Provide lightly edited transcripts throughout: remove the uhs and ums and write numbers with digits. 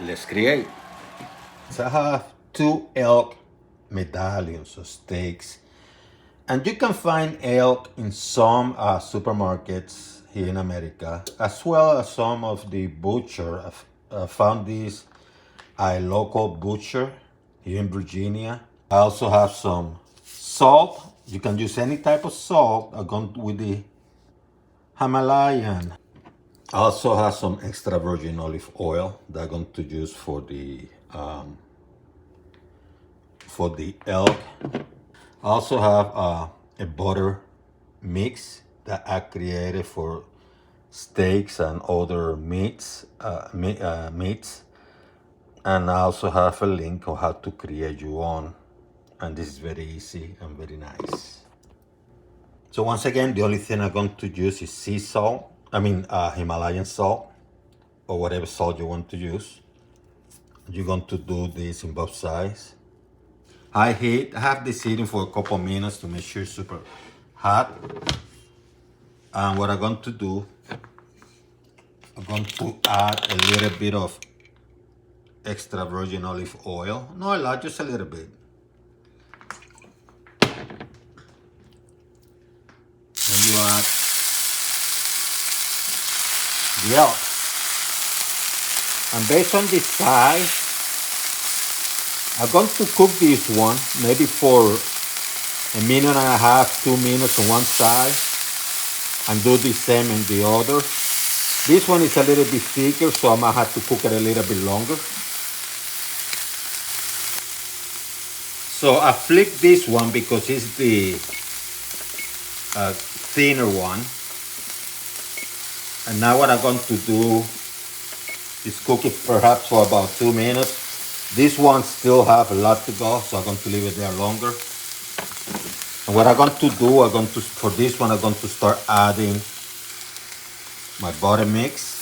Let's create. So I have 2 elk medallions or steaks. And you can find elk in some supermarkets here in America, as well as some of the butcher. I found this a local butcher here in Virginia. I also have some salt. You can use any type of salt. I've gone with the Himalayan. I also have some extra virgin olive oil that I'm going to use for the elk. I also have a butter mix that I created for steaks and other meats. And I also have a link on how to create your own. And this is very easy and very nice. So once again, the only thing I'm going to use is sea salt. Himalayan salt, or whatever salt you want to use. You're going to do this in both sides. High heat. I have this heating for a couple minutes to make sure it's super hot. And what I'm going to do, I'm going to add a little bit of extra virgin olive oil. Not a lot, just a little bit. And you add the elk. And based on the size, I'm going to cook this one maybe for a minute and a half, 2 minutes on one side, and do the same in the other. This one is a little bit thicker, so I might have to cook it a little bit longer. So I flip this one because it's the thinner one. And now what I'm going to do is cook it perhaps for about 2 minutes. This one still have a lot to go, so I'm going to leave it there longer. And what I'm going to do, for this one, I'm going to start adding my butter mix.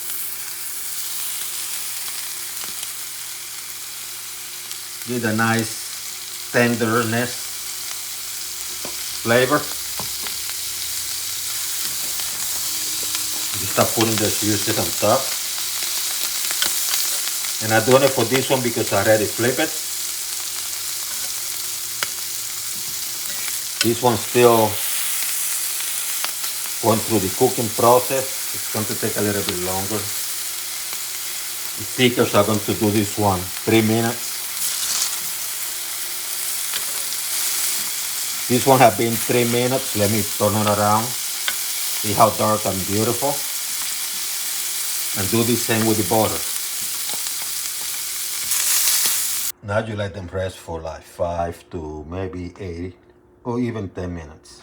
Get a nice tenderness flavor. Just start putting the juices on top. And I'm doing it for this one because I already flipped it. This one's still going through the cooking process. It's going to take a little bit longer. The thicker, so I'm going to do this one 3 minutes. This one has been 3 minutes. Let me turn it around. See how dark and beautiful. And do the same with the butter. Now you let them rest for like 5 to maybe 8 or even 10 minutes.